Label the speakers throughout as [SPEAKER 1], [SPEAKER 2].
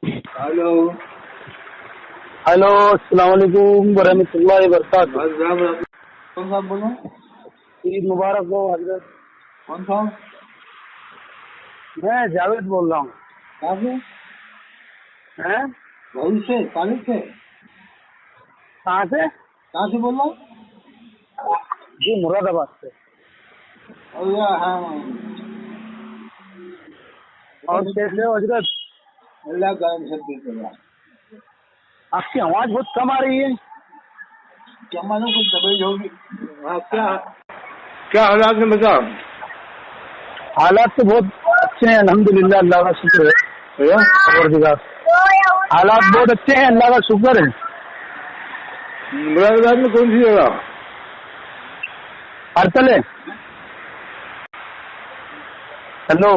[SPEAKER 1] Hello
[SPEAKER 2] hello, السلام علیکم ورحمۃ اللہ وبرکاتہ.
[SPEAKER 1] کون صاحب بول رہے ہیں؟
[SPEAKER 2] عید مبارک ہو حضرت.
[SPEAKER 1] کون صاحب؟
[SPEAKER 2] میں جاوید بول رہا ہوں.
[SPEAKER 1] کہاں سے؟
[SPEAKER 2] ہیں؟
[SPEAKER 1] بھائی سے طالب سے؟
[SPEAKER 2] کہاں سے؟
[SPEAKER 1] کہاں سے بول رہا ہوں؟
[SPEAKER 2] جی مراد آباد سے.
[SPEAKER 1] ہاں
[SPEAKER 2] اور کیسے ہو حضرت؟
[SPEAKER 1] اللہ کرم سے ٹھیک ہے.
[SPEAKER 2] آپ کی آواز بہت کم آ رہی ہے.
[SPEAKER 1] کیا معلوم کچھ دبائی ہوگی. کیا حالات میں بتاؤ؟
[SPEAKER 2] حالات تو بہت اچھے ہیں الحمدللہ، اللہ کا شکر ہے. حالات بہت اچھے ہیں، اللہ کا شکر ہے.
[SPEAKER 1] مراد آباد میں کون سی جگہ؟
[SPEAKER 2] ہرتلے. ہلو،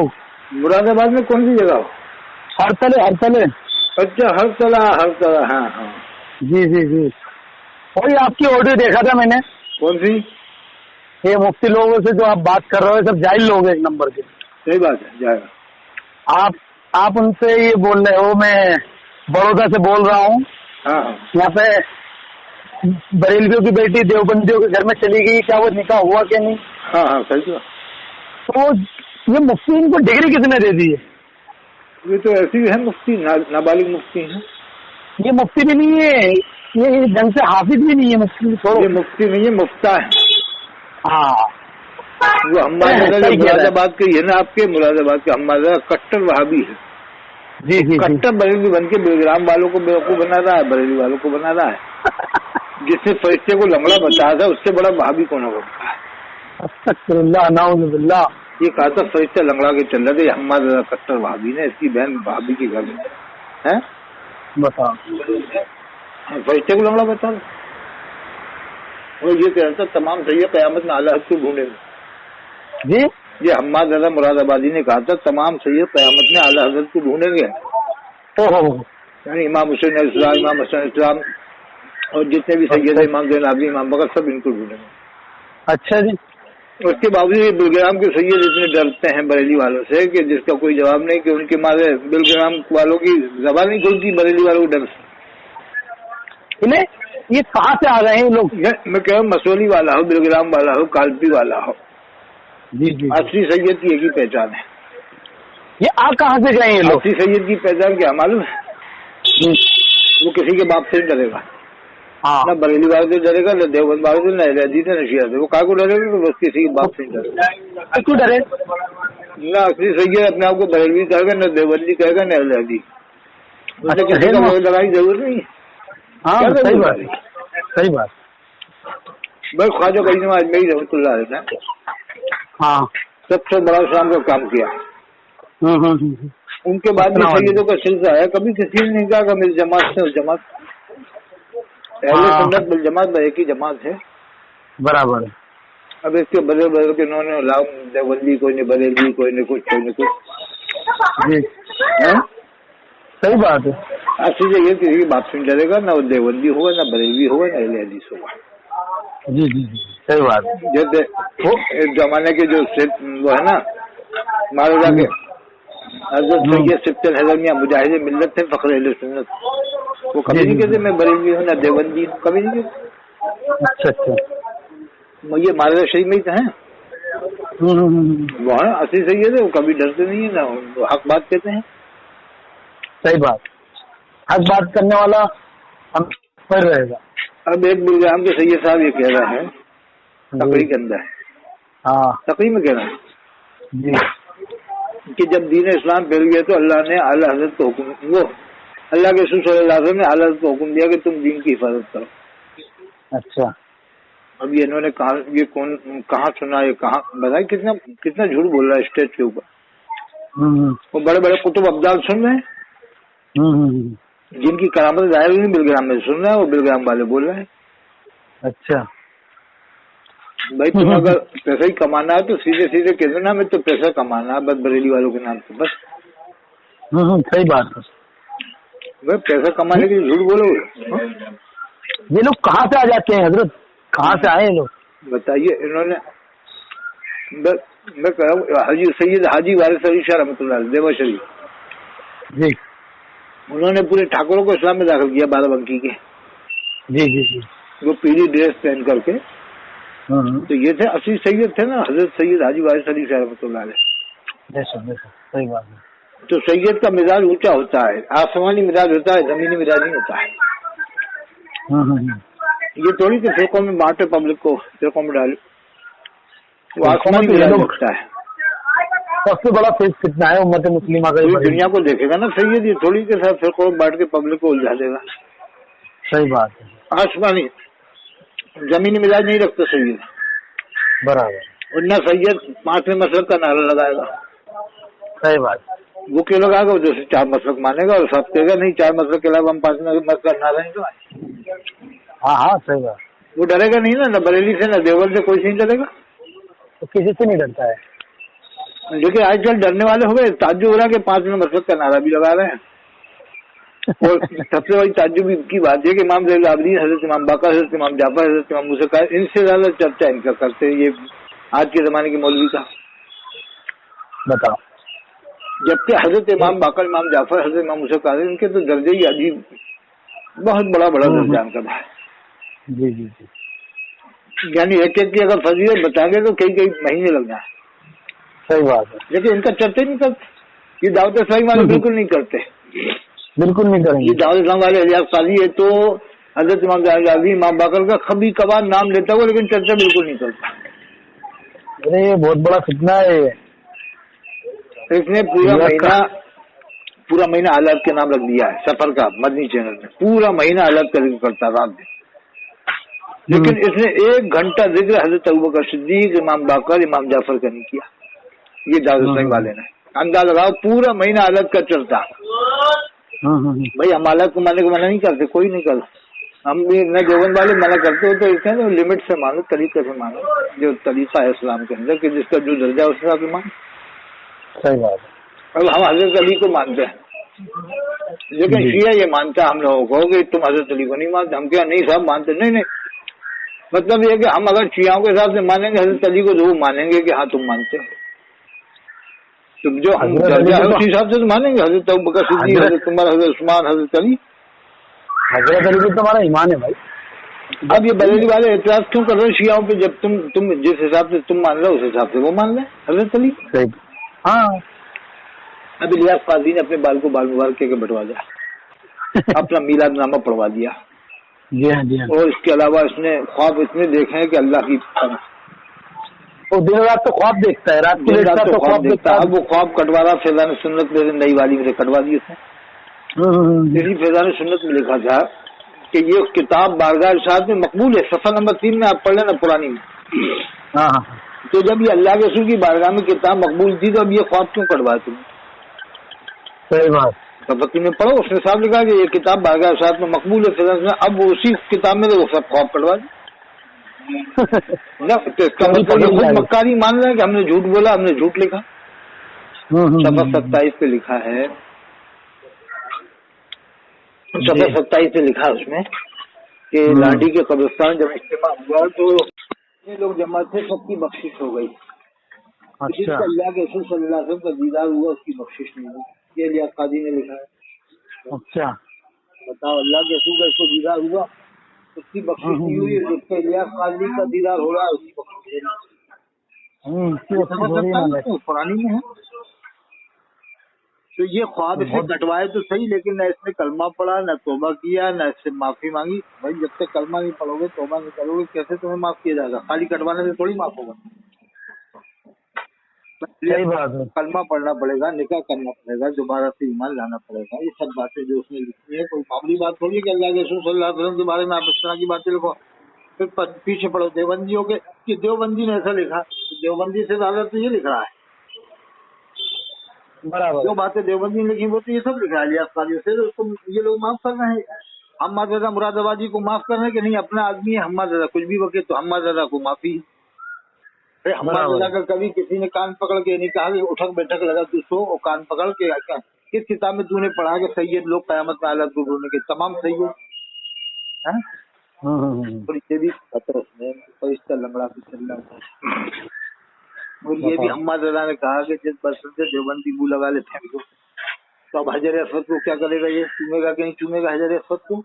[SPEAKER 1] مراد آباد میں کون سی جگہ؟
[SPEAKER 2] ہرتلے. ہرتلے.
[SPEAKER 1] اچھا ہر طرح ہاں ہاں.
[SPEAKER 2] جی جی جی، وہی آپ کی آڈیو دیکھا تھا میں نے.
[SPEAKER 1] کون سی؟
[SPEAKER 2] یہ مفتی لوگوں سے جو آپ بات کر رہے ہو سب جاہل لوگ ہیں ایک نمبر کے.
[SPEAKER 1] صحیح بات ہے، جائے گا.
[SPEAKER 2] آپ ان سے یہ بول رہے ہو. میں بڑودہ سے بول رہا ہوں.
[SPEAKER 1] ہاں
[SPEAKER 2] یہاں پہ بریلویوں کی بیٹی دیوبندیوں کے گھر میں چلی گئی، کیا وہ نکاح ہوا کہ نہیں؟
[SPEAKER 1] ہاں ہاں صحیح تو.
[SPEAKER 2] تو یہ مفتی ان کو ڈگری کس نے دے دی ہے؟
[SPEAKER 1] یہ تو ایسی ہے مفتی، نابالغ مفتی ہیں.
[SPEAKER 2] یہ مفتی بھی نہیں ہے، یہ ڈھنگ سے حافظ بھی نہیں ہے. مفتی
[SPEAKER 1] یہ مفتی نہیں ہے، مفتا ہے.
[SPEAKER 2] ہاں
[SPEAKER 1] وہ حماد جو مراد آباد کے ہے نا، آپ کے مراد آباد کے حماد کٹر وہابی ہے.
[SPEAKER 2] جی جی
[SPEAKER 1] کٹر بریلوی بن کے بیگرام والوں کو بیوقوف بنا رہا ہے، بریلی والوں کو بنا رہا ہے. جس نے فرشتے کو لنگڑا بتایا تھا اس سے بڑا وہابی کون ہوگا؟
[SPEAKER 2] استغفر اللہ، نعوذ باللہ.
[SPEAKER 1] یہ کہا تھا فرشتے لنگڑا کے چل رہے تھے. حماد کٹر وہابی نے اس کی بہن بھابھی کے گھر میں ہے
[SPEAKER 2] بتا.
[SPEAKER 1] فرشتے کو لنگڑا بتا دو. وہ یہ کہہ رہا تھا تمام صحیح قیامت میں اعلیٰ حضرت کو ڈھونڈیں گے.
[SPEAKER 2] جی،
[SPEAKER 1] یہ حماد رضا مراد آبادی نے کہا تھا تمام سید قیامت میں اعلیٰ حضرت کو ڈھونڈیں گے. یعنی امام حسین علیہ السلام، امام حسین علیہ السلام اور جتنے بھی سید امام زین العابدین، امام بکر، سب ان کو ڈھونڈیں گے.
[SPEAKER 2] اچھا جی.
[SPEAKER 1] اس کے باوجود بلگرام کے سید اتنے ڈرتے ہیں بریلی والوں سے کہ جس کا کوئی جواب نہیں، کہ ان کے مارے بلگرام والوں کی زبان نہیں کھلتی بریلی والوں کو ڈر سے.
[SPEAKER 2] یہ کہاں سے آ رہے ہیں لوگ؟
[SPEAKER 1] میں کہہ رہا ہوں مسولی والا ہو، بلگرام والا ہو، کالپی والا ہو،
[SPEAKER 2] جی جی،
[SPEAKER 1] اصلی سید کی ایک ہی پہچان ہے.
[SPEAKER 2] یہ آ کہاں سے گئے ہیں لوگ؟
[SPEAKER 1] اصلی سید کی پہچان کیا معلوم ہے؟ وہ کسی کے باپ سے نہیں ڈرے گا. نہ بریلی والے سے ڈرے گا، نہ دیوبند والے سے، نہ حدیث نہ شیعہ سے. وہ کہاں کو ڈرے گا؟ بس کسی کے باپ سے نہیں ڈرے گا.
[SPEAKER 2] کیوں ڈرے؟
[SPEAKER 1] نہ اصلی سید اپنے آپ کو بریلوی کہے گا، نہ دیوبندی کہے گا، نہ حدیث. اس نے کسی کا لگائی ضرورت نہیں ہے.
[SPEAKER 2] ہاں صحیح بات، صحیح بات.
[SPEAKER 1] بس خواجہ قاسم اجمیری رحمۃ اللہ علیہ نے
[SPEAKER 2] ہاں
[SPEAKER 1] سب سے بڑا شام کا کام کیا. ان کے بعد بھی سیدوں کا سلسلہ ہے. کبھی کسی نے نہیں کہا کہ میری جماعت سے اس جماعت اہل سنت بالجماعت ایک ہی جماعت ہے،
[SPEAKER 2] برابر ہے.
[SPEAKER 1] اب اس کے بدل بدل کے انہوں نے دیوبندی، کوئی نہیں بریلوی، کوئی نہیں کچھ، کوئی نہیں کچھ.
[SPEAKER 2] جی صحیح بات ہے.
[SPEAKER 1] اصلی سے یہ کسی کی باپ سے نہیں ڈرے گا، نہ وہ دیوبندی ہوگا، نہ بریلوی ہوگا، نہ اہل حدیث ہوگا.
[SPEAKER 2] جی جی جی صحیح بات.
[SPEAKER 1] جیسے ایک زمانے کے جو وہ ہے نا مالدہ کے حضرت سید سبت الحضر میاں مجاہد ملت تھے، فخر اہل سنت. وہ کبھی نہیں کہتے میں بریلوی ہوں، نہ دیوبندی ہوں، کبھی نہیں کہتے.
[SPEAKER 2] اچھا اچھا.
[SPEAKER 1] یہ مالدہ شریف میں ہی تو ہیں. وہ اصلی سید ہے، وہ کبھی ڈرتے نہیں ہیں، نہ وہ حق بات کہتے ہیں.
[SPEAKER 2] صحیح بات. حق بات کرنے والا ہم پر رہے گا.
[SPEAKER 1] اب ایک بلگرام کے سید صاحب یہ کہہ رہا ہے تقریر کے اندر، تقریر میں کہہ رہا ہے کہ جب دین اسلام پھیل گیا تو اللہ نے اعلیٰ حضرت کو حکم، وہ اللہ کے رسول صلی اللہ علیہ وسلم نے اعلیٰ حضرت کو حکم دیا کہ تم دین کی حفاظت کرو.
[SPEAKER 2] اچھا.
[SPEAKER 1] اب یہ انہوں نے کہاں سنا، یہ کہاں بتایا؟ کتنا جھوٹ بول رہا ہے اسٹیج کے اوپر. وہ بڑے بڑے قطب ابدال سن رہے ہیں جن کی کرامت ظاہر نہیں بلگرام میں سن رہے ہیں، وہ بلگرام والے بول رہے ہیں.
[SPEAKER 2] اچھا
[SPEAKER 1] بھائی تم اگر پیسہ ہی کمانا ہے تو سیدھے سیدھے کہتے نا ہمیں تو پیسہ کمانا ہے، بس بریلی والوں کے نام سے بس.
[SPEAKER 2] صحیح بات ہے.
[SPEAKER 1] بھائی پیسہ کمانے کے لیے جھوٹ بولو.
[SPEAKER 2] یہ لوگ کہاں سے آ جاتے ہیں حضرت؟ کہاں سے آئے لوگ
[SPEAKER 1] بتائیے؟ انہوں نے میں کہہ رہا ہوں حاجی سید حاجی وارث علی شاہ رحمۃ اللہ علیہ دیوا شریف
[SPEAKER 2] جی
[SPEAKER 1] उन्होंने पूरे ठाकुरों को इस्लाम में दाखिल किया बाराबंकी के।
[SPEAKER 2] जी जी जी।
[SPEAKER 1] वो पीली ड्रेस पहन करके। तो ये थे असली सैयद थे ना, हजरत सैयद हाजी वारिस अली साहब रहमतुल्लाह अलैह।
[SPEAKER 2] सही बात है।
[SPEAKER 1] तो सैयद का मिजाज ऊंचा होता है, आसमानी मिजाज होता है, जमीनी मिजाज नहीं होता है। ये थोड़ी कि फिरकों में बांटे पब्लिक को, फिरकों में डाले, वो आसमानी मिजाज रखता है।
[SPEAKER 2] सबसे बड़ा फितना है उम्मत मुस्लिमा का।
[SPEAKER 1] पूरी दुनिया को देखेगा ना सैयद, ये थोड़ी के साथ फिरकों में बांट के पब्लिक को उलझा देगा।
[SPEAKER 2] सही बात है।
[SPEAKER 1] आसमानी जमीनी मिजाज नहीं रखता सैयद,
[SPEAKER 2] बराबर।
[SPEAKER 1] वरना सैयद 5वें मसलक का नारा लगाएगा।
[SPEAKER 2] सही बात।
[SPEAKER 1] वो क्यों लगाएगा? जो 4 मसलक मानेगा और सब कहेगा नहीं 4 मसलक के अलावा हम 5वें मसलक का नारा नहीं लगाए।
[SPEAKER 2] हाँ सही बात।
[SPEAKER 1] वो डरेगा नहीं ना, बरेली से, न देवबंद से, कोई से नहीं डरेगा।
[SPEAKER 2] तो किसी से नहीं डरता है।
[SPEAKER 1] लेकिन आजकल डरने वाले हो गए। ताज्जुब हो रहा है कि 5वें मसलक का नारा भी लगा रहे हैं। और सबसे बड़ी ताज्जुब की बात है कि इमाम ज़ैनुल आबिदीन, हजरत इमाम बाकर, हजरत इमाम जाफर, हजरत इमाम मूसा काज़िम, इनसे ज्यादा चर्चा इनका करते हैं ये आज के जमाने के मौलवी का।
[SPEAKER 2] बताओ।
[SPEAKER 1] जबकि हजरत इमाम बाकर, इमाम जाफर, हजरत इमाम मूसा काज़िम, इनके तो दर्जे ही अजीब, बहुत बड़ा दर्जा इनका है।
[SPEAKER 2] जी जी जी।
[SPEAKER 1] यानी एक एक की अगर फजीलत बताएंगे तो कई कई महीने लग जाए।
[SPEAKER 2] सही बात है।
[SPEAKER 1] लेकिन इनका चर्चा नहीं करते, ये दावत इस्लामी वाले बिल्कुल नहीं करते,
[SPEAKER 2] बिल्कुल नहीं करेंगे।
[SPEAKER 1] ये दावत इस्लाम वाले इलियास काजी है तो हजरत इमाम ज़ैनुल इमाम बाकर का कभी कभार नाम लेता हुआ, लेकिन चर्चा बिल्कुल नहीं करता।
[SPEAKER 2] अरे ये बहुत बड़ा फितना है।
[SPEAKER 1] इसने पूरा महीना हालात के नाम रख दिया है सफर का, मदनी चैनल में पूरा महीना हालात करता रात दिन। लेकिन इसने 1 घंटा जिक्र हजरत अबू बकर सिद्दीक, इमाम बाकर, इमाम जाफर का नहीं किया। ये दावत इस्लामी वाले ने अंदाज लगाओ, पूरा महीना हालत का चलता। भाई हम हालत को मानने को मना नहीं करते, कोई नहीं करता। हम भी न देवबंद वाले मना करते हो तो इसमें तो लिमिट से मानो, तरीके से मानो, जो तरीका है इस्लाम के अंदर कि जिसका जो दर्जा उस हिसाब से मानो।
[SPEAKER 2] सही बात है।
[SPEAKER 1] अब हम हजरत अली को मानते हैं, लेकिन शिया ये मानता है हम लोगों को कि तुम हजरत अली को नहीं मानते। हम क्या नहीं साहब मानते, नहीं। मतलब ये कि हम अगर शियाओं के हिसाब से मानेंगे हजरत अली को तो वो मानेंगे कि हाँ तुम मानते हो। तुम जो हम दर्जा है उसी हिसाब से तो मानेंगे। हजरत अबू बकर सिद्दीक, हजरत उमर, हजरत उस्मान, हजरत अली।
[SPEAKER 2] हजरत अली तो तुम्हारा ईमान है भाई।
[SPEAKER 1] अब ये बरेली वाले एतराज क्यों कर रहे हो शियाओं पे? जब तुम जिस हिसाब से तुम मान रहे हो उस हिसाब से वो मान रहे हजरत अली।
[SPEAKER 2] हाँ।
[SPEAKER 1] अब इलियास काजी ने अपने बाल को बाल मुबारक के बंटवा दिया, अपना मीलाद नामा पढ़वा दिया।
[SPEAKER 2] जी हाँ जी हाँ।
[SPEAKER 1] और इसके अलावा इसने ख्वाब इतने देखे हैं कि अल्लाह की
[SPEAKER 2] वो दिन रात तो ख्वाब देखता है, रात को लेटता तो ख्वाब देखता है। अब
[SPEAKER 1] वो ख्वाब कटवा रहा फैजान सुन्नत में, नई वाली में कटवा दी उसने। इसी फैजान सुन्नत में लिखा था कि ये किताब बारगाह इरशाद में मकबूल है। सफा नंबर 3 में आप पढ़ लेना पुरानी में। तो जब ये अल्लाह के रसूल की बारगाह में किताब मकबूल थी तो अब ये ख्वाब क्यों कटवाया तुमने?
[SPEAKER 2] सही बात।
[SPEAKER 1] तब में पढ़ो, उसने साफ लिखा कि ये किताब बारगाह इरशाद में मकबूल है फैजान। अब उसी किताब में तो सब ख्वाब कटवा दी। तो इसका मतलब ये खुद मक्कारी मान रहे हैं कि हमने झूठ बोला, हमने झूठ लिखा। सफा 27 पे लिखा है, सफा 27 पे लिखा है उसमें कि लाडी के कब्रिस्तान जब इज्तिमा हुआ तो ये लोग जमा थे, सबकी बख्शिश हो गई। जिसका अल्लाह के रसूल सल्लल्लाहु अलैहि वसल्लम का दीदार हुआ उसकी बख्शिश नहीं हुई। ये इलियास काजी ने लिखा है। अच्छा बताओ, अल्लाह के रसूल का इसको दीदार हुआ, उसकी बख्शिश नहीं हुई। जिसका इलियास काजी का दीदार हो रहा है उसकी बख्शिश नहीं। पुरानी में है। तो ये ख्वाब इसने कटवाए तो सही, लेकिन न इसने कलमा पढ़ा, न तौबा किया, न इससे माफी मांगी। भाई जब तक कलमा नहीं पढ़ोगे, तौबा नहीं करोगे, कैसे तुम्हें माफ किया जाएगा? खाली कटवाने से थोड़ी माफ होगा। सही बात है। कलमा पढ़ना पड़ेगा, निकाह करना पड़ेगा, दोबारा से ईमान लाना पड़ेगा। ये सब बातें जो उसने लिखी है कोई मामूली बात थोड़ी है कि अल्लाह के रसूल सल्लल्लाहु अलैहि वसल्लम के बारे में आप इस तरह की बातें लिखो। फिर पीछे पढ़ो देवबंदियों के कि देवबंदी ने ऐसा लिखा, देवबंदी से ज्यादा तो ये लिख रहा है। बराबर। जो बातें देवबंदी ने लिखी वो तो ये सब लिखा है इलियास काजी से, तो उसको ये लोग माफ कर रहे हैं। हम्माद रज़ा मुरादाबादी को माफ कर रहे हैं कि नहीं, अपना आदमी है हम्माद रज़ा, कुछ भी बके तो हम्माद रज़ा को माफी। हम्माद रज़ा का कभी किसी ने कान पकड़ के नहीं कहा कि उठक बैठक लगा तू सो, और कान पकड़ के किस किताब में तूने पढ़ा कि सैयद लोग कयामत में हालत को ढूंढने के तमाम सैयद है। और ये भी पता उसने फरिश्ता लंगड़ा से चल रहा। और ये भी हम्माद रज़ा ने कहा कि जिस बस से देवबंदी मुँह लगा लेते हैं تو اب حجر اسود کو کیا کرے گا؟ یہ چومے گا کہ نہیں چومے گا حجر اسود کو؟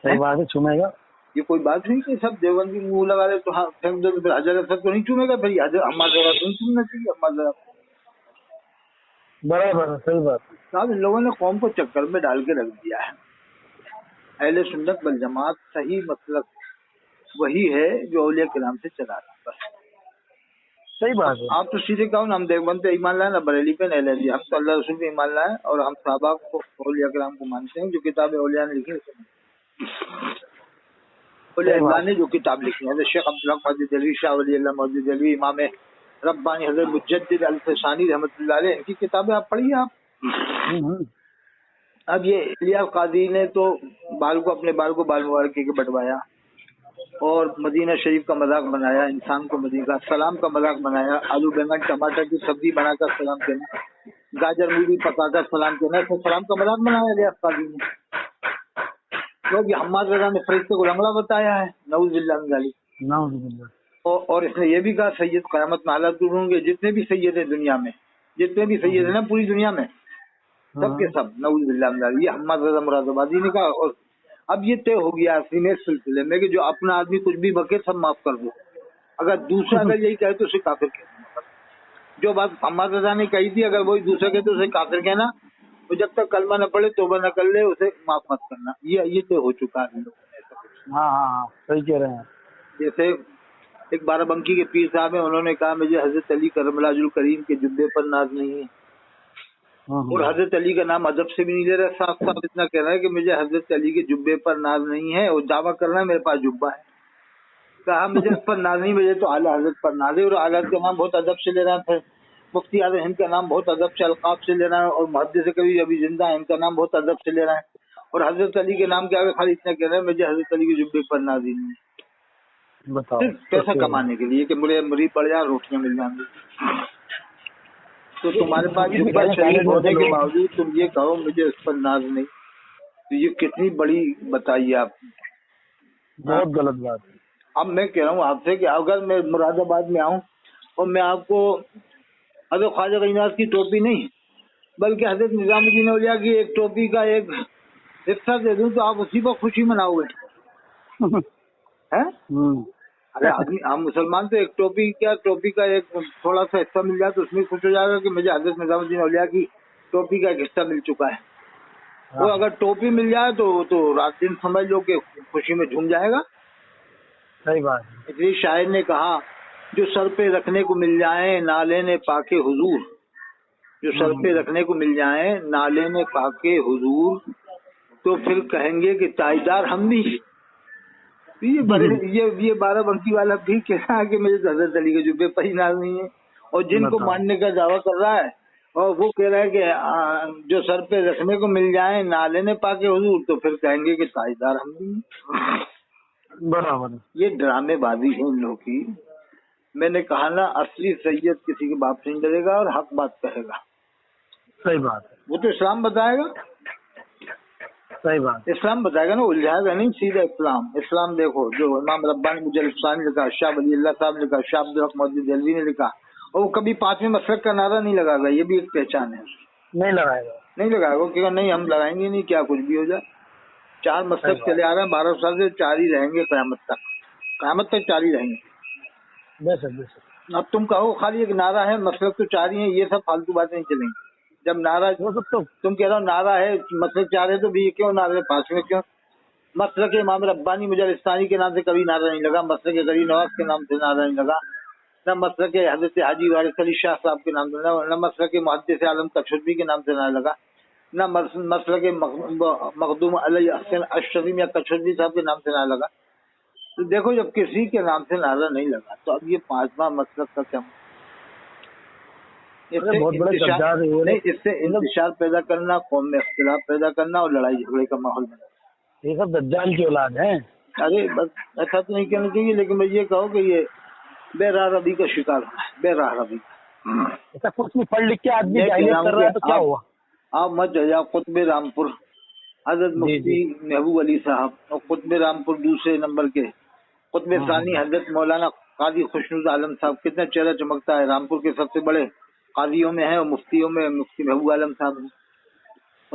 [SPEAKER 2] صحیح بات ہے، چومے گا.
[SPEAKER 1] یہ کوئی بات نہیں کہ سب دیوبندی منہ لگا رہے تو ہاں پھینک دو، پھر حجر اسود کو نہیں چومے گا؟ پھر ہمارا جگہ تو نہیں چومنا چاہیے ہمارا.
[SPEAKER 2] برابر ہے، صحیح بات.
[SPEAKER 1] صاحب ان لوگوں نے قوم کو چکر میں ڈال کے رکھ دیا ہے. اہل سنت والجماعت صحیح مسلک وہی ہے جو اولیاء کرام سے چلا رہا ہے. بس
[SPEAKER 2] صحیح بات ہے.
[SPEAKER 1] آپ تو سیدھے کہو نا ہم دیوبند پہ ایمان لائے، نہ بریلی پہ، نہ اہل حدیث. ہم تو اللہ رسول پہ ایمان لائے اور ہم صحابہ کو اولیاء کرام کو مانتے ہیں. جو کتابیں اولیاء نے لکھی ہیں اولیاء اللہ نے جو کتاب لکھی ہے، حضرت شیخ عبدالحق محدث دہلوی، شاہ ولی اللہ محدث دہلوی، امام ربانی حضرت مجدد الفسانی رحمۃ اللہ علیہ، ان کی کتابیں آپ پڑھیے. آپ اب یہ الیاس قادری نے تو بال کو اپنے بال کو بال مبارکی کے بٹوایا اور مدینہ شریف کا مذاق بنایا، انسان کو مدینہ کا سلام کا مذاق بنایا، آلو بینگن ٹماٹر کی سبزی بنا کر سلام کہنا، گاجر مولی پکا کر سلام کہنا، تو سلام کا مذاق بنایا الیاس قادری نے. کیونکہ حماد رضا نے فرشتے کو لنگڑا بتایا ہے، نعوذ باللہ من ذالک. اور اس نے یہ بھی کہا سید قیامت میں حالات دور ہوں گے. جتنے بھی سید ہیں دنیا میں، جتنے بھی سید ہیں نا پوری دنیا میں، سب کے سب نعوذ باللہ من ذالک. یہ حماد رضا مراد آبادی نے کہا. اور اب یہ طے ہو گیا سینے سلسلے میں کہ جو اپنا آدمی کچھ بھی بکے سب معاف کر دو. اگر دوسرا اگر یہی کہے تو اسے کافر کہنا. جو بات حماد رضا نے کہی تھی اگر وہی دوسرا کہے تو اسے کافر کہنا. تو جب تک کلمہ نہ پڑھے توبہ نہ کر لے اسے معاف مت کرنا. یہ طے ہو چکا ہے.
[SPEAKER 2] ہاں صحیح کہہ رہے ہیں.
[SPEAKER 1] جیسے ایک بارہ بنکی کے پیر صاحب ہیں، انہوں نے کہا مجھے حضرت علی کرم اللہ وجہ الکریم کے جبے پر ناز نہیں ہے. اور حضرت علی کا نام ادب سے بھی نہیں لے رہا، صاف صاف اتنا کہہ رہا ہے کہ مجھے حضرت علی کے جبے پر ناز نہیں ہے. اور دعویٰ کر رہا ہے میرے پاس جبہ ہے. کہا مجھے اس پر ناز نہیں، مجھے تو اعلیٰ حضرت پر ناز ہے. اور اعلیٰ کا نام بہت ادب سے لے رہا ہے. مفتی اعظم ہند کا نام بہت ادب سے القاب سے لے رہا ہے. اور محدث کبیر ابھی زندہ ہیں، ان کا نام بہت ادب سے لے رہا ہے. اور حضرت علی کے نام کے آگے خالی اتنا کہہ رہا ہے مجھے حضرت علی کے جبے پر ناز ہی نہیں ہے. صرف پیسہ کمانے کے لیے کہ مجھے مری پڑ جائے روٹیاں مل جائیں گی. تو تمہارے پاس جبہ شریف ہونے کے باوجود تم یہ کہو مجھے اس پر ناز نہیں، تو یہ کتنی بڑی بتائیے آپ.
[SPEAKER 2] بہت غلط بات ہے.
[SPEAKER 1] اب میں کہہ رہا ہوں آپ سے کہ اگر میں مراد آباد میں آؤں اور میں آپ کو حضرت خواجہ غنیاس کی ٹوپی نہیں بلکہ حضرت نظام الدین اولیاء کی ایک ٹوپی کا ایک حصہ دے دوں تو آپ اسی پر خوشی مناؤ گے. ارے آدمی ہم مسلمان تو ایک ٹوپی کا ایک تھوڑا سا حصہ مل جائے تو اس میں خوش ہو جائے گا کہ مجھے حضرت نظام الدین اولیاء کی ٹوپی کا ایک حصہ مل چکا ہے. وہ اگر ٹوپی مل جائے تو رات دن سمجھ لو کہ خوشی میں جھوم جائے گا.
[SPEAKER 2] صحیح بات.
[SPEAKER 1] اس لیے شاعر نے کہا جو سر پہ رکھنے کو مل جائیں نالے نے پاک حضور، جو سر پہ رکھنے کو مل جائیں نالے نے پاک حضور، تو پھر کہیں گے کہ تاجدار ہم بھی. یہ بارہ بنکی والا بھی کہہ رہا ہے کہ مجھے حضرت علی کے جبے پر ہی ناز نہیں ہے. اور جن کو ماننے کا دعویٰ کر رہا ہے اور وہ کہہ رہا ہے کہ جو سر پہ رکھنے کو مل جائیں نالے نے پاک حضور، تو پھر کہیں گے کہ تاجدار ہم بھی.
[SPEAKER 2] برابر. یہ
[SPEAKER 1] ڈرامے بازی ہے ان لوگوں کی. میں نے کہا نا اصلی سید کسی کے باپ سے نہیں ڈرے گا اور حق بات کہے گا.
[SPEAKER 2] صحیح بات ہے.
[SPEAKER 1] وہ تو اسلام بتائے گا.
[SPEAKER 2] صحیح بات.
[SPEAKER 1] اسلام بتائے گا نا، الجھائے گا نہیں، سیدھا اسلام دیکھو جو امام ربانی مجلسانی نے لکھا، شاہ ولی اللہ صاحب نے لکھا، شاہ عبدالحق محدث دہلوی نے لکھا. اور وہ کبھی پانچویں مسلک کا نعرہ نہیں لگا گا. یہ بھی ایک پہچان ہے.
[SPEAKER 2] نہیں لگائے گا
[SPEAKER 1] کیونکہ نہیں ہم لگائیں گے نہیں، کیا کچھ بھی ہو جائے. 4 مسلک چلے آ رہے ہیں 12 سال سے، 4 ہی رہیں گے قیامت تک 4 ہی رہیں گے.
[SPEAKER 2] بے شک.
[SPEAKER 1] اب تم کہو خالی ایک نعرہ ہے مسلک تو 4 ہی ہیں، یہ سب فالتو باتیں نہیں چلیں گی. جب نعرہ تم کہہ رہا ہو نعرہ ہے مسلک 4 ہے تو بھی کیوں نعرہ 5ویں کیوں؟ مسلک امام ربانی مجلسانی کے نام سے کبھی نعرہ نہیں لگا، مسلک غریب نواز کے نام سے نعرہ نہیں لگا، نہ مسلک حضرت حاجی وارث علی شاہ صاحب کے نام سے، نہ مسلک محدث عالم کشمیری کے نام سے نعرہ لگا، نہ مسلک مخدوم علی حسین اشرفی یا کشمیری صاحب کے نام سے نعرہ لگا. تو دیکھو جب کسی کے نام سے نعرہ نہیں لگا تو اب یہ 5واں مسلک کا کیا؟ اس سے انتشار پیدا کرنا، قوم میں اختلاف پیدا کرنا اور لڑائی جھگڑے کا ماحول بنا.
[SPEAKER 2] یہ سب دجال کی اولاد ہیں.
[SPEAKER 1] ارے بس ایسا تو نہیں کہنا چاہیے، لیکن میں یہ کہوں کہ یہ بے راہ روی کا شکار ہونا ہے. بے راہ روی
[SPEAKER 2] ایسا کچھ نہیں، پڑھ لکھ کے آدمی جاہلیت کر رہا ہے تو کیا ہوا.
[SPEAKER 1] آپ مت جاؤ. قطب رامپور حضرت مفتی محبوب علی صاحب اور قطب رامپور دوسرے نمبر کے قطب ثانی حضرت مولانا قاضی خوشنود عالم صاحب، کتنا چہرہ چمکتا ہے. رامپور کے سب سے بڑے قاضیوں میں ہیں اور مفتیوں میں مفتی محبوب عالم صاحب ہیں.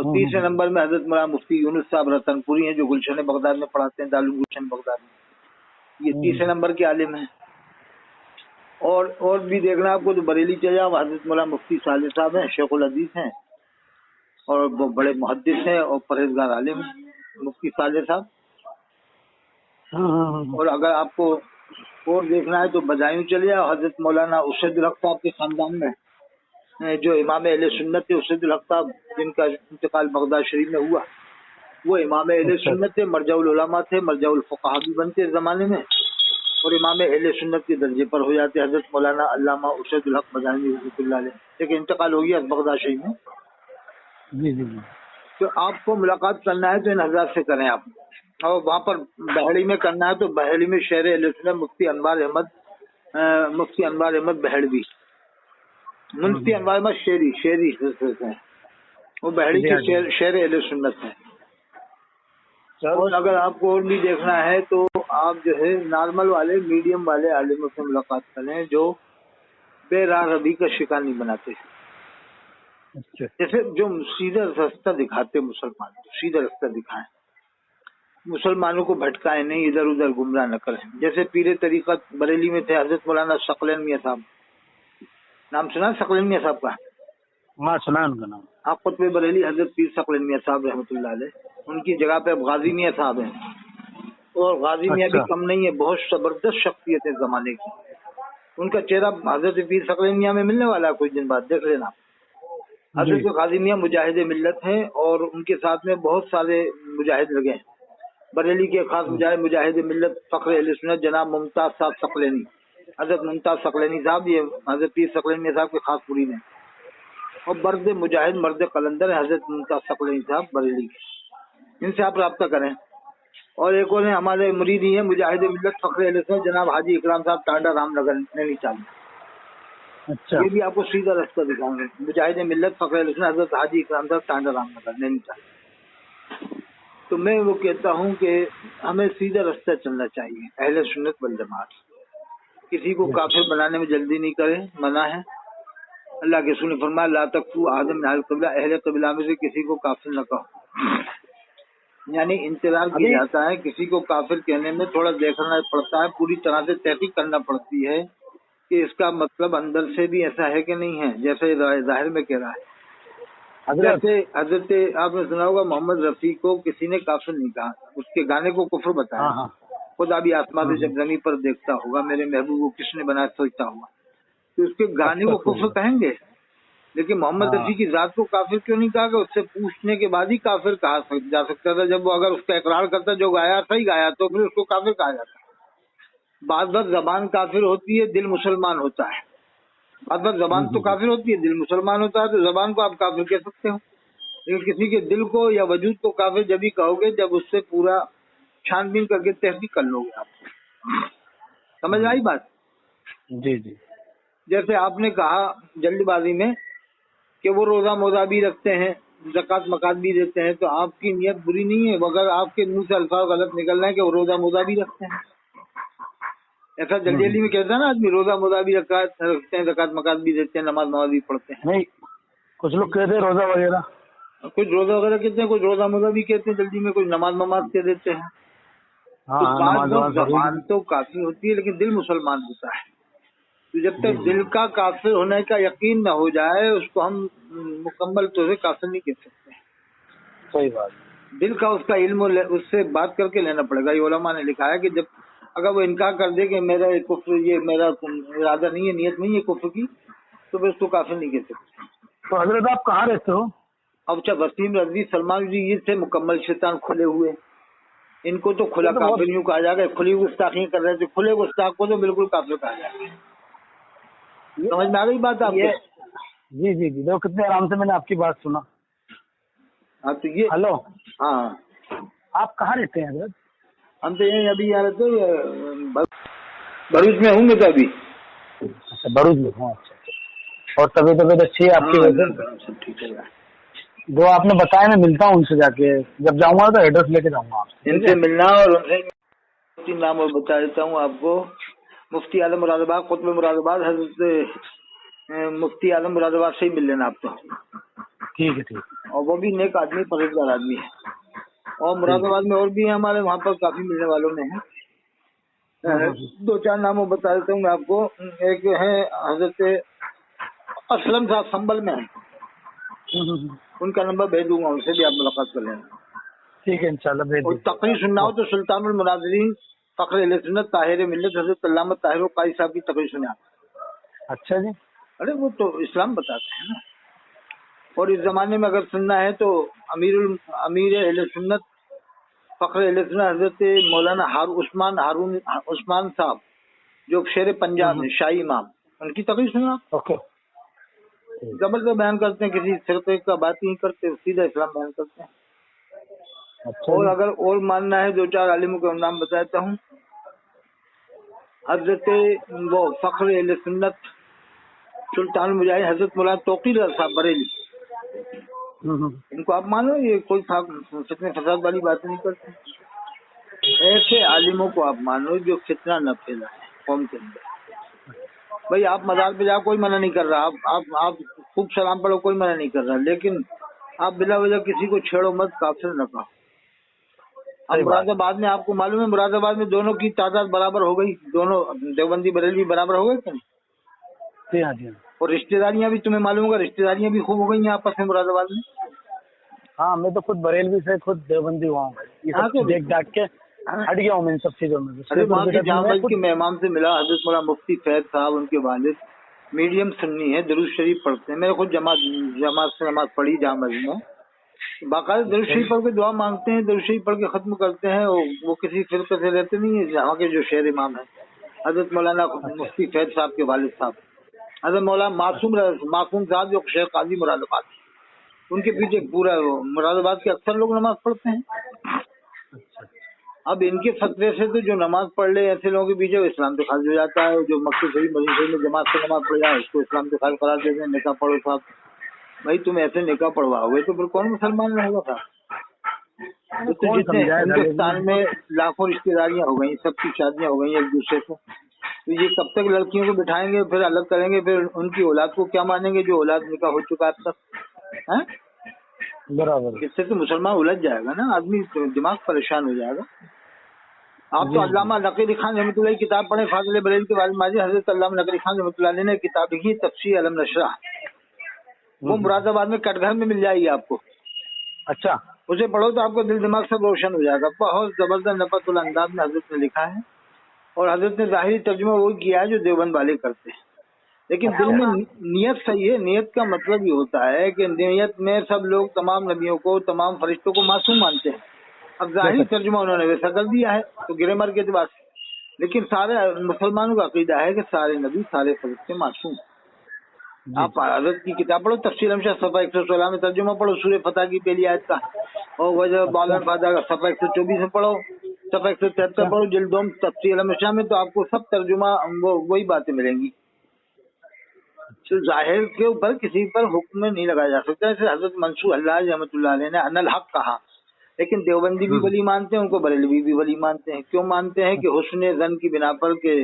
[SPEAKER 1] और तीसरे नंबर में हजरत मौलाना मुफ्ती यूनुस साहब रतनपुरी हैं, जो गुलशन बगदाद में पढ़ाते हैं, दारुल गुलशन बगदाद में। ये तीसरे नंबर के आलिम हैं। और भी देखना आपको तो बरेली चले जाओ, हजरत मौलाना मुफ्ती साले साहब हैं, शेखुल हदीस हैं और वो बड़े मुहद्दिस हैं और परहेजगार आलिम हैं, मुफ्ती साले साहब। और अगर आपको और देखना है तो बदायूं चले जाओ, हजरत मौलाना उर्शदुल हक साहब के खानदान में जो इमाम अहले सुन्नत थे, उर्शदुल हक साहब जिनका इंतकाल बगदाद शरीफ में हुआ, वो इमाम अहले सुन्नत थे, मरजाउल उलमा थे, मरजाउल फुक़हा भी बनते इस जमाने में और इमाम अहले सुन्नत के दर्जे पर हो जाते हजरत मौलाना अल्लामा उर्शदुल हक बदायूं रहमतुल्लाह अलैह, लेकिन इंतकाल हो गया बगदाद शरीफ में। जी। तो आपको मुलाकात करना है तो इन हजरात से करें आप, और वहाँ पर बहड़ी में करना है तो बहड़ी में शहर अहले सुन्नत मुफ्ती अनवार अहमद बहड़वी, मुफ्ती अनवार अहमद शेरी है, वो बहड़ी के शहर अहले सुन्नत है। और अगर आपको और भी देखना है तो आप जो है नॉर्मल वाले मीडियम वाले आलिमों से मुलाकात करें जो बेराह रबी का शिकार नहीं बनाते, जैसे जो सीधा रास्ता दिखाते मुसलमान, सीधा रास्ता दिखाएं, मुसलमानों को भटकाएं नहीं, इधर उधर गुमराह न करें। जैसे पीरे तरीक़त बरेली में थे हजरत मौलाना सकलैन मियां साहब, नाम सुना सकलैन मियां साहब का?
[SPEAKER 2] हाँ सुना उनका नाम।
[SPEAKER 1] आप खुतबे बरेली हजरत पीर सकलैन मियां साहब रहमतुल्लाह अलैह, उनकी जगह पे अब गाजी मियां साहब हैं और गाजी मियां भी कम नहीं है, बहुत जबरदस्त शख्सियत है जमाने की। उनका चेहरा हजरत पीर सकलैन मियां में मिलने वाला है कुछ दिन बाद, देख लेना। हजरत गाजी मियां मुजाहिद मिल्लत हैं और उनके साथ में बहुत सारे मुजाहिद लगे हैं। बरेली के खास मुजाहिद मिल्लत फख्र अहले सुन्नत जनाब मुमताज साहब सकलैनी, हजरत मुमताज सकलैनी साहब, ये हजरत पीर सकलैन मियां साहब के खास मुरीद हैं। और बर्द मुजाहिद मर्द कलंदर है हजरत मुमताज सकलैनी साहब बरेली के, इनसे आप रब्ता करें। और एक और हमारे मुरीद ही हैं मुजाहिद मिल्लत फख्र अहले सुन्नत जनाब हाजी इकराम साहब टांडा रामनगर नैनीताल में। ये भी आपको सीधा रास्ता दिखाएंगे, मुजाहिद मिल्लत फख्र अहले सुन्नत हजरत हाजी इकराम साहब टांडा रामनगर नैनीताल। तो मैं वो कहता हूँ कि हमें सीधा रास्ता चलना चाहिए, अहले सुन्नत वल जमात। किसी को काफिर बनाने में जल्दी नहीं करें, मना है। अल्लाह के रसूल ने फरमाया ला तकफू आदम अहल क़िबला, अहले क़िबला में से किसी को काफिर न कहो। यानी इंतजार किया जाता है, किसी को काफिर कहने में थोड़ा देखना पड़ता है, पूरी तरह से तहकीक करना पड़ती है कि इसका मतलब अंदर से भी ऐसा है कि नहीं है, जैसे जाहिर में कह रहा है। जैसे हजरत आपने सुना होगा मोहम्मद रफी को किसी ने काफिर नहीं कहा, उसके गाने को कुफ्र बताया। खुदा भी आसमान से जब जमीन पर देखता होगा, मेरे महबूब को किसने बनाया सोचता होगा, तो उसके गाने को कुफ्र कहेंगे। लेकिन मोहम्मद रफी की जात को काफिर क्यों नहीं कहा? उससे पूछने के बाद ही काफिर कहा जा सकता था। जब वो अगर उसका इकरार करता जो गाया सही गाया तो फिर उसको काफिर कहा जाता। बात जबान काफिर होती है, दिल मुसलमान होता है। बात जबान तो काफिर होती है, दिल मुसलमान होता है, तो जबान को आप काफिर कह सकते हो, लेकिन किसी के दिल को या वजूद को काफिर जब ही कहोगे जब उससे पूरा छानबीन करके तहकीक कर लोगे आप। समझ आई बात?
[SPEAKER 2] जी जी।
[SPEAKER 1] जैसे आपने कहा जल्दबाजी में कि वो रोजा मोजा भी रखते हैं, ज़कात मकात भी देते हैं, तो आपकी नीयत बुरी नहीं है, मगर आपके मुंह से अल्फाज गलत निकलना है कि वो रोजा मोजा भी रखते हैं। ऐसा जल्दी जल्दी में कहता है ना आदमी, रोजा मोजा भी रखते हैं, ज़कात मकात भी देते हैं, नमाज नमाज भी पढ़ते हैं। नहीं,
[SPEAKER 2] कुछ लोग कहते हैं रोजा वगैरह,
[SPEAKER 1] कुछ रोजा वगैरह कहते हैं, कुछ रोजा मोजा भी कहते हैं जल्दी में, कुछ नमाज नमाज कह देते हैं। तो जबान तो काफी होती है, लेकिन दिल मुसलमान होता है। तो जब तक दिल का काफिर होने का यकीन न हो जाए, उसको हम मुकम्मल तौर से काफिर नहीं कह सकते।
[SPEAKER 2] सही बात।
[SPEAKER 1] दिल का उसका इल्म उससे बात करके लेना पड़ेगा। ये उलमा ने लिखा है कि जब अगर वो इनकार कर दे कि मेरा कुफ्र, ये मेरा इरादा नहीं है, नियत नहीं है कुफ्र की, तो फिर उसको काफिर नहीं कह सकते।
[SPEAKER 2] तो हजरत आप कहाँ रहते हो?
[SPEAKER 1] अब अच्छा, वसीम रजवी सलमान जी ये से मुकम्मल शैतान खुले हुए, इनको तो खुला काफिर यूँ कहा जाएगा, खुली गुस्ताखी कर रहे थे। खुले गुस्ताख को तो बिल्कुल काफिर कहा जाएगा। समझ में आ गई बात आपको?
[SPEAKER 2] जी जी जी। देखो कितने आराम से मैंने आपकी बात सुना।
[SPEAKER 1] हाँ तो ये
[SPEAKER 2] हेलो,
[SPEAKER 1] हाँ,
[SPEAKER 2] आप कहाँ रहते हैं हजरत?
[SPEAKER 1] हम तो यहीं अभी यहाँ रहते भरूच में हूँ मैं तो अभी।
[SPEAKER 2] अच्छा भरूच में हूँ। अच्छा, और तबीयत अच्छी है आपकी? वैसे
[SPEAKER 1] सब ठीक है।
[SPEAKER 2] जो आपने बताया मैं मिलता हूँ उनसे, जाके जब जाऊँगा तो एड्रेस लेके जाऊँगा आपसे,
[SPEAKER 1] इनसे मिलना। और उनसे नाम और बता देता हूँ आपको, मुफ्ती आलम मुरादाबाद, खुतबे मुरादाबाद, हजरत मुफ्ती आलम मुरादाबाद से ही मिल लेना आप तो।
[SPEAKER 2] ठीक है, ठीक है।
[SPEAKER 1] और वो भी नेक आदमी, परहेजगार आदमी है। और मुरादाबाद में और भी हैं हमारे, वहाँ पर काफी मिलने वालों में है। 2-4 नामों बता देता हूँ मैं आपको। एक है हजरत असलम साहब, संभल में है, उनका नंबर भेज दूंगा, उनसे भी आप मुलाकात कर लेना।
[SPEAKER 2] ठीक है, इंशाल्लाह भेज
[SPEAKER 1] और
[SPEAKER 2] दीजिए।
[SPEAKER 1] तकरीर सुनना हो तो सुल्तानुल मुनाज़िरीन फख्र अहले सुन्नत ताहिर मिल्लत हज़रत अल्लामा ताहिर काई साहब की तकरीर सुने आप।
[SPEAKER 2] अच्छा जी।
[SPEAKER 1] अरे वो तो इस्लाम बताते हैं ना। और इस जमाने में अगर सुनना है तो अमीर अहले सुन्नत फख्र अहले सुन्नत हज़रत मौलाना उस्मान साहब, जो शेर पंजाब में शाही इमाम, उनकी तकरीर सुना आप।
[SPEAKER 2] ओके।
[SPEAKER 1] जबरदस्त बयान करते हैं, किसी फिरके का बात नहीं करते, सीधा इस्लाम बयान करते हैं।
[SPEAKER 2] अच्छा
[SPEAKER 1] और
[SPEAKER 2] जी।
[SPEAKER 1] अगर और मानना है 2-4 आलिमों के नाम बताता हूँ। हजरत वो फख्र अहले सुन्नत सुल्तान मुजाहिद हजरत मौलाना तौकीर साहब बरेली, इनको आप मानो, ये कोई फितने फसाद वाली बात नहीं करते। ऐसे आलिमों को आप मानो जो फितना न फैलाए कौम के अंदर। भाई आप मजार पे जाओ, कोई मना नहीं कर रहा, आप खूब सलाम पढ़ो, कोई मना नहीं कर रहा, लेकिन आप बिला वजह किसी को छेड़ो मत, काफिर न कहो। अब मुरादाबाद में आपको मालूम है, मुरादाबाद में दोनों की तादाद बराबर हो गई, दोनों देवबंदी बरेलवी बराबर हो गए कि नहीं?
[SPEAKER 2] जी हाँ, जी हाँ।
[SPEAKER 1] और रिश्तेदारियां भी तुम्हें मालूम होगा, रिश्तेदारियां भी खूब हो गई हैं आपस में मुरादाबाद में।
[SPEAKER 2] हाँ, मैं तो खुद बरेलवी से खुद देवबंदी हुआ हूँ, ये सब देख दाख के हट गया हूँ मैं इन सब चीजों में।
[SPEAKER 1] अरे वहाँ की जहाँ के मेहमान से मिला, हजरत मौलाना मुफ्ती फैज साहब, उनके वालिद मीडियम सुन्नी है, दुरूद शरीफ पढ़ते हैं। मैंने खुद जमात से नमाज पढ़ी जहाँ मस्जिद में, बाकायदा दुरूद शरीफ पढ़ के दुआ मांगते हैं, दुरूद शरीफ पढ़ के खत्म करते हैं। वो किसी फिरके से रहते नहीं है। जहाँ के जो शेर इमाम है हजरत मौलाना मुफ्ती फैज साहब के वालिद साहब, हजरत मौलाना मासूम साहब जो शेख काजी मुरादाबाद, उनके पीछे पूरा मुरादाबाद के अक्सर लोग नमाज पढ़ते हैं। अब इनके फतवे से तो जो नमाज पढ़ ले ऐसे लोगों के पीछे इस्लाम तो खारिज हो जाता है। जो मक्के शरीफ मस्जिद शरीफ में जमात से नमाज पढ़ जाए उसको इस्लाम से खारिज करार देते हैं। निकाह पढ़ो साहब, भाई तुम ऐसे निकाह पढ़वाओगे तो फिर कौन मुसलमान रहेगा साहब? तो जितने हिंदुस्तान में लाखों रिश्तेदारियां हो गई, सबकी शादियां हो गई एक दूसरे से, तो ये कब तक लड़कियों को बिठाएंगे, फिर अलग करेंगे, फिर उनकी औलाद को क्या मानेंगे जो औलाद निकाह हो चुका अब तक है? बराबर। इससे तो मुसलमान उलझ जाएगा ना, आदमी दिमाग परेशान हो जाएगा। आप तो अल्लामा नकवी खान रहमतुल्लाह की किताब पढ़े, फाजिल बरेलवी के वालिद माजी हजरत अल्लामा नकवी खान रहमतुल्लाह ने किताब लिखी तफसीर अलम नशरा, वो मुरादाबाद में कटघर में मिल जाएगी आपको। अच्छा, उसे पढ़ो तो आपको दिल दिमाग सब रोशन हो जाएगा। बहुत जबरदस्त नफरतुल अंदाज में हजरत ने लिखा है, और हजरत ने जाहिरी तर्जुमा वो किया है जो देवबंद वाले करते हैं। लेकिन दिल में नियत सही है। नियत का मतलब ये होता है कि नियत में सब लोग तमाम नबियों को, तमाम फरिश्तों को मासूम मानते हैं। अब जाहिर तर्जुमा उन्होंने वैसा कर दिया है तो गिरे मर के बाद, लेकिन सारे मुसलमानों का अकीदा है कि सारे नबी सारे फरिश्ते मासूम। आप हजरत की किताब पढ़ो, तफसीर हमशा सफा 116 में तर्जुमा पढ़ो सूरह फतह की पहली आयत का, और वजह बालन फादा का सफा 124 में पढ़ो, सफा 173 पढ़ो जिल्दोम तफसीर हमशा में, तो आपको सब तर्जुमा वही बातें मिलेंगी। तो जाहिर के ऊपर किसी पर हुक्म नहीं लगाया जा सकता। जैसे हजरत मंसूर हल्लाज रहमतुल्लाह अलैह ने अनल हक कहा, लेकिन देवबंदी भी वली मानते हैं, उनको बरेलवी भी वली मानते हैं। क्यों मानते हैं? कि हुस्न ज़न की बिना पर के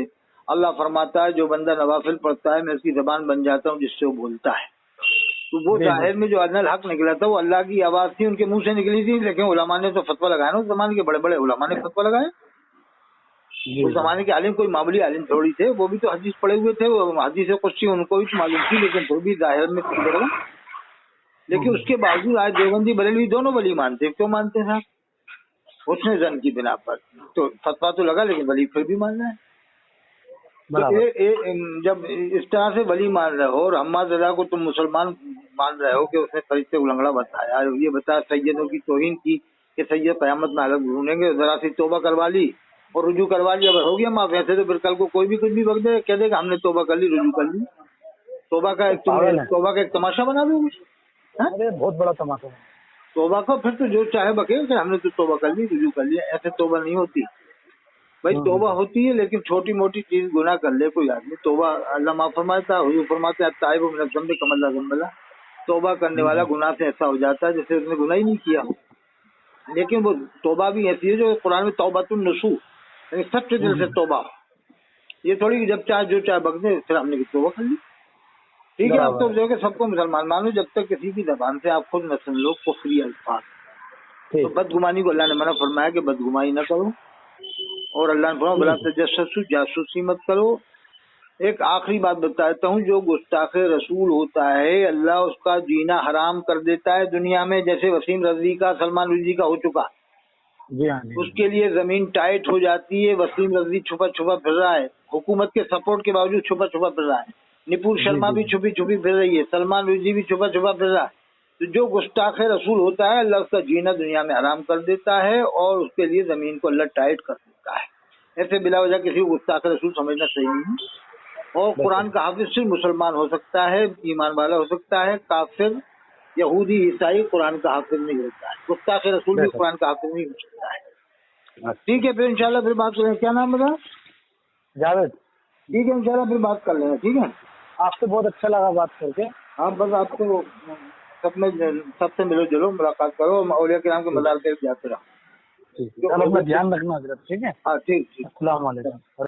[SPEAKER 1] अल्लाह फरमाता है जो बंदा नवाफिल पढ़ता है मैं उसकी जबान बन जाता हूँ जिससे वो बोलता है। तो वो जाहिर में जो अनल हक निकला था वो अल्लाह की आवाज थी, उनके मुंह से निकली थी, लेकिन उलमा ने तो फतवा लगाया ना, उस जमाने के बड़े बड़े उलमा ने फतवा लगाया। उस जमाने के आलिम कोई मामूली आलिम थोड़ी थे, वो भी तो हदीस पढ़े हुए थे, वो हदीस कुछ उनको भी मालूम थी, लेकिन फिर भी जाहिर में लगा। लेकिन उसके बावजूद आज देवबंदी बरेलवी दोनों वली मानते हैं। क्यों मानते हैं साहब? उसने जन की बिना पर तो फतवा तो लगा, लेकिन वली फिर भी मानना है। तो जब इस तरह से वली मान रहे हो और हम्माद रज़ा को तुम मुसलमान मान रहे हो कि उसने फरिश्ते उलंगड़ा बताया, ये बताया सैयदों की तौहीन की कि सैयद क़यामत में अलग ढूंढेंगे, जरा सी तौबा करवा ली और रुजू करवा लिया, अब हो गया माफ। ऐसे तो फिर कल को कोई भी कुछ भी वक्त दे कह देगा हमने तौबा कर ली, रुजू कर ली। तौबा का एक तमाशा बना दोगे।
[SPEAKER 2] अरे बहुत बड़ा तमाशा।
[SPEAKER 1] तौबा का फिर तो जो चाहे बके कि हमने तो तौबा कर ली, रुजू कर लिया। ऐसे तौबा नहीं होती भाई। तौबा होती है लेकिन छोटी मोटी चीज गुनाह कर ले कोई आदमी, तौबा अल्लाह माफ फरमाता, हुजूर फरमाते हैं ताइब मिनज़ ज़ंबि कमल्ला ज़ंबला, तौबा करने वाला गुनाह से ऐसा हो जाता है जैसे उसने गुनाह ही नहीं किया हो। लेकिन वो तौबा भी ऐसी है जो कुरान में तौबातुन नसूह, यानी सच्चे दिल से तौबा। ये थोड़ी कि जब चाहे जो चाहे बक दे फिर हमने तौबा कर ली। ٹھیک ہے. آپ تو جو کہ سب کو مسلمان مان لو جب تک کسی کی زبان سے آپ خود نہ سن لو کفری الفاظ. تو بدگمانی کو اللہ نے منع فرمایا کہ بدگمانی نہ کرو, اور اللہ نے فرمایا بلا تجسسوا, جاسوسی مت کرو. ایک آخری بات بتاتا ہوں, جو گستاخ رسول ہوتا ہے اللہ اس کا جینا حرام کر دیتا ہے دنیا میں, جیسے وسیم رضوی کا, سلمان رضوی کا ہو چکا. اس کے لیے زمین ٹائٹ ہو جاتی ہے. وسیم رضوی چھپا چھپا پھر رہا ہے, حکومت کے سپورٹ کے باوجود چھپا چھپا پھر رہا ہے. نپور شرما بھی چھپی چھپی پھر رہی ہے, سلمان رضوی بھی چھپا چھپا پھر رہا ہے. تو جو گستاخ رسول ہوتا ہے اللہ اس کا جینا دنیا میں حرام کر دیتا ہے, اور اس کے لیے زمین کو اللہ ٹائٹ کر دیتا ہے. ایسے بلا وجہ کسی کو گستاخ رسول سمجھنا صحیح نہیں ہے. اور قرآن کا حافظ صرف مسلمان ہو سکتا ہے, ایمان والا ہو سکتا ہے. کافر, یہودی, عیسائی قرآن کا حافظ نہیں ہوتا ہے. گستاخ رسول بھی قرآن کا حافظ نہیں ہو سکتا ہے. ٹھیک ہے, پھر انشاءاللہ پھر بات کریں. کیا نام بتا؟
[SPEAKER 2] جاوید.
[SPEAKER 1] ٹھیک ہے, انشاءاللہ پھر بات کر لیں گے. ٹھیک ہے,
[SPEAKER 2] آپ سے بہت اچھا لگا بات کر کے.
[SPEAKER 1] ہاں بس آپ کو سب سے ملو جلو, ملاقات کرو, اولیاء کرام کے مزار پہ جاتے رہو.
[SPEAKER 2] اپنا دھیان رکھنا حضرت. ٹھیک ہے,
[SPEAKER 1] ہاں ٹھیک ٹھیک.
[SPEAKER 2] السلام علیکم.